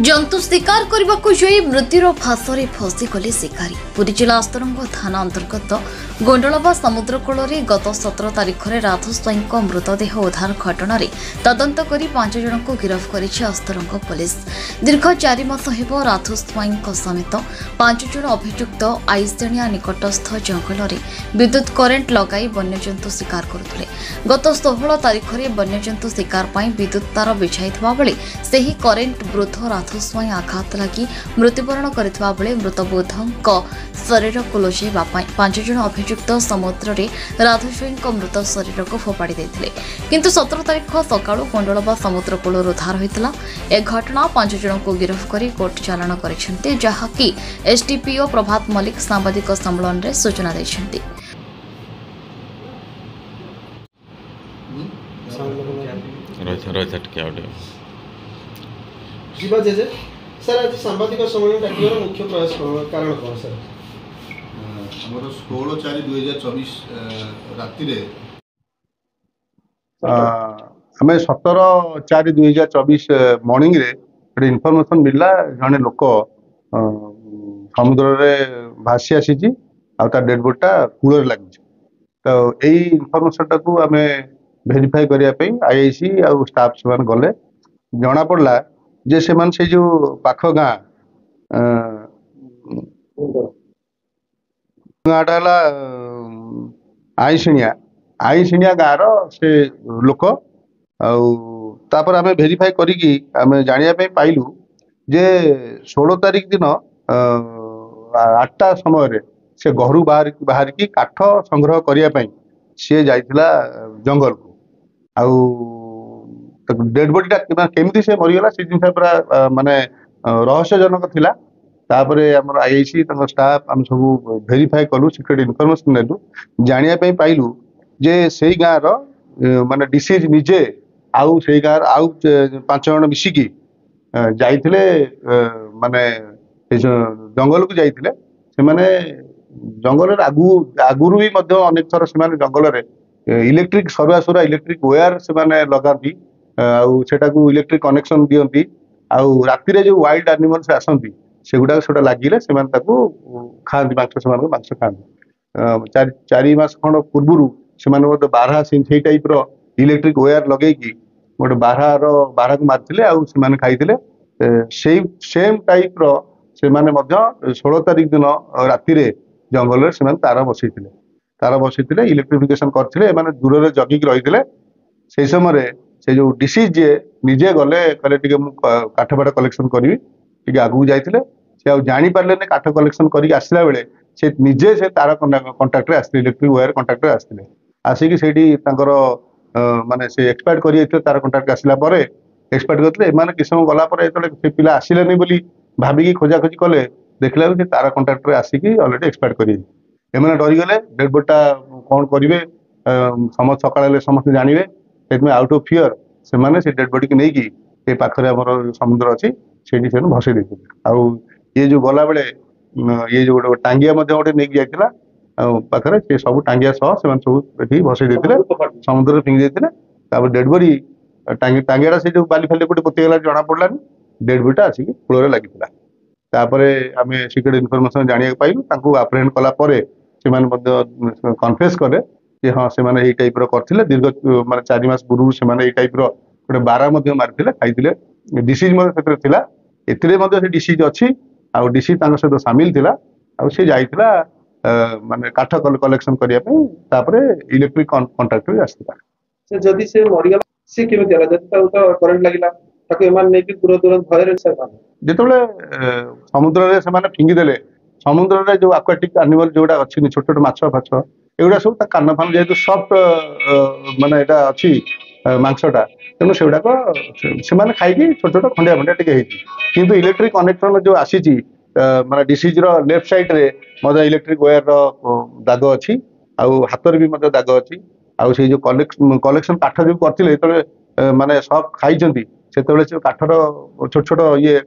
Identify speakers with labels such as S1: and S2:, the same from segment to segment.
S1: जंतु शिकार करने को जाई मृत्युर फासरे फसीगले शिकारी। पुरी जिला अस्तरंग थाना अंतर्गत गोंडलबा समुद्रकूल गत 17 तारिख में राधु स्वाई मृतदेह उद्धार घटना तदंत कर 5 जन को गिरफ्त कर अस्तरंग पुलिस। दीर्घ 4 मास हेब राधु स्वाई समेत 5 जन अभियुक्त आईसेणिया निकटस्थ जंगल में विद्युत करेन्ट लगाई वन्यजंतु शिकार करुले। गत 16 तारिख में वन्यजंतु शिकार पर विद्युत तार बिछाई बेले से ही करेन्ट वृद्ध राधु स्वाई आघात लगी मृत्युवरण करथिबा बेले मृत बुद्धंक शरीर को लोचेबा 5 जन अभियुक्त समुद्र में राधु स्वाई मृत शरीर को फोपाड़ी देथिले। किंतु 17 तारिख सकाळु गोंडलबा समुद्रकूल उद्धार होइतला। ए घटना 5 जन को गिरफ्त कर कोर्ट चालाण करिसेंते, जहाकि एसडीपीओ प्रभात मल्लिक सांबादिक सम्मेलन रे सूचना दैछंती।
S2: सर आज सांबादिक सम्मेलन डाकिବାର मुख्य प्रयास कारण कौन सर?
S3: हमर 16/4/2024 राति रे
S4: हमें 17/4/2024 मॉर्निंग रे एक इनफॉरमेशन मिलला जने लोक समुद्र रे भासी आसी आ डेड बॉडीटा कूल रे लगी। तो यही इनफॉरमेशन टाकू हमें वेरीफाई करने आईआईसी आ स्टाफ से गले जना पड़ला जे से जो पाख गाँ गाँटा आईशिणिया गाँव से लोक आपर आम भेरीफाई करी आम जानापी पाइलु जे 16 तारिख दिन 8टा समय से घर बाहर की काठ संग्रह करने सी जाइला जंगल को डेड बॉडीटा केमती से मरीगला से जिन पूरा माने रहस्यजनक थिला। तापरे हमर आईआईसी स्टाफ आम सब वेरीफाई कलु, सिक्रेट इनफॉरमेशन नेलु, जानिया पाइलु जे सेई गाँ रो माने डिसीज निजे आउ सेई गाँ आउ 5 जन मिसिकी जाइथिले माने जंगल को जाइथिले। से माने जंगल आगुरु भी मध्य अनेक थर से माने जंगल रे इलेक्ट्रिक सरवा इलेक्ट्रिक वायर से माने लगाती को इलेक्ट्रिक कनेक्शन दियंती राति जो वाइल्ड एनिमल्स आसती से गुड़ा से लगिले से खाती मांस खाती। 4 मास खंड पूर्व से बारहा से टाइप इलेक्ट्रिक वायर लगे गोटे बारह को मारते आने खाई सेम टाइप से 16 तारिख दिन राति जंगल से तार बसई इलेक्ट्रिफिकेशन करते दूर जगिक रही से समय से जो डिसीज जे निजे गले कहले काठ फाठ कलेक्शन करी आगू जाते से जानी पारे काठ कलेक्शन करके आसला बेले से निजे से तार कंटाक्ट आसते इलेक्ट्रिक वायर कंटाक्ट आसते आसिक से माने से एक्सपायर कर तार कंटाक्ट आसला एक्सपायर करते किस समय गला से पिला आसिलेनी बोली भाविकी खोजाखोजी कले देखला से तार कंटाक्ट आसिक अलरेडी एक्सपायर कर डरीगले डेड बॉडीटा कौन करेंगे समस्त सकाल समस्त जानवे से आउट ऑफ फियर से डेड बॉडी की नहीं पाखरे आम समुद्र अच्छी से भसई देते। ये जो गला बेले ये जो गोटे टांगिया गोटे नहीं जाता पाखे से सब टांगिया सह से सब ये भसई देते समुद्र फिंगी देते। डेड बॉडी टांगिया से जो बाली फाली गोटे पोतीगला जना पड़ानी डेड बॉडीटा आसिक कूल लगी। आम सिक्रेट इनफॉरमेशन जाना पाइलु आप्रेहेंड कलापर से कन्फेस कले हाँ से टाइप करते दीर्घ माने 4 मास पूर्व से टाइप गोटे बारह मारी खाई डिसीज से डिसीज अच्छी डिसीज सहित सामिल थिला सी जाइला माने काठ कलेक्शन करने इलेक्ट्रिक कंट्राक्ट आसला।
S2: से जदी से मरिगला से केमे होला जदी तो करंट लागिला ताको एमान नै कि दूर दूर भय रे सर
S4: जेतबेले समुद्र रे से माने फिंगी देले समुद्र रे जो एक्वाटिक एनिमल जोडा अछि छोट छोट माछ फाछ एगुड़ा सब कान फान जेहेतु सफ्ट माने एटा अच्छी मांसटा तेणु से गुड़ाक से खाई छोट छोट खंडिया खंडिया टे किंतु इलेक्ट्रिक कनेक्शन जो आसी माने डिसीज रो लेफ्ट साइड रे मजा इलेक्ट्रिक वायर रो दाग अच्छी हाथ भी मजा दाग अच्छी से जो कलेक्शन काठ जो करते माने सब खाई से काठर छोट छोट ये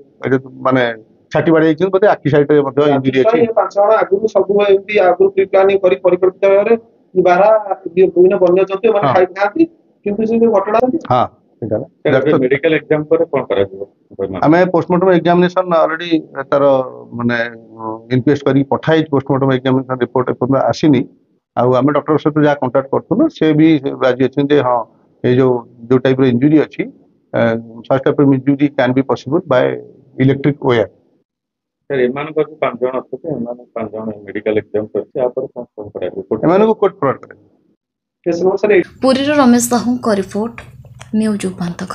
S4: माने छाटी बाड़ी बोलते आखि साइड रे इंजुरी अछि।
S2: 5 जण आगु सब एमती आगु प्री प्लानिंग करी परिकल्पित भाबरे बारा विभिन्न वन्य जंतु माने खाइ खाती किंतु से घटना
S4: हां ଏଇଟା ହେଲା।
S5: ମେଡିକାଲ ଏକ୍ଜାମ ପରେ କଣ କରାଯିବ?
S4: ଆମେ ପୋଷ୍ଟମର୍ଟମ ଏକ୍ଜାମିନେସନ ଅଲରେଡି ତାର ମାନେ ଇନକ୍ୱେଷ୍ଟ କରିକି ପଠା ହେଇଛି। ପୋଷ୍ଟମର୍ଟମ ଏକ୍ଜାମିନେସନ ରିପୋର୍ଟ ଏପର୍ଯ୍ୟନ୍ତ ଆସିନି। ଆଉ ଆମେ ଡକ୍ଟର ସହିତ ଯାହା କଣ୍ଟାକ୍ଟ କରୁଥିଲୁ ସେ ବି ରାଜି ଅଛନ୍ତି ଯେ ହଁ ଏଇ ଯୋଉ ଟାଇପର ଇଞ୍ଜୁରି ଅଛି ସଚ୍ ଟାଇପର injury can be possible by electric wire.
S5: Sir ଏମାନଙ୍କ ଯୋଉ 5 ଜଣ ଅଛନ୍ତି ଏମାନେ 5 ଜଣ ମେଡିକାଲ ଏକ୍ଜାମ କରିଛି ଆପରେ କଣ କରାଯିବ?
S4: ଏମାନଙ୍କୁ କୋର୍ଟ ଫରୱାର୍ଡ କରାଯିବ।
S2: ସାର୍
S1: ପୁରୀର ରମେଶ ସାହୁଙ୍କ ରିପୋର୍ଟ, ନ୍ୟୁଜ୍ ଉପାନ୍ତ ଖବର।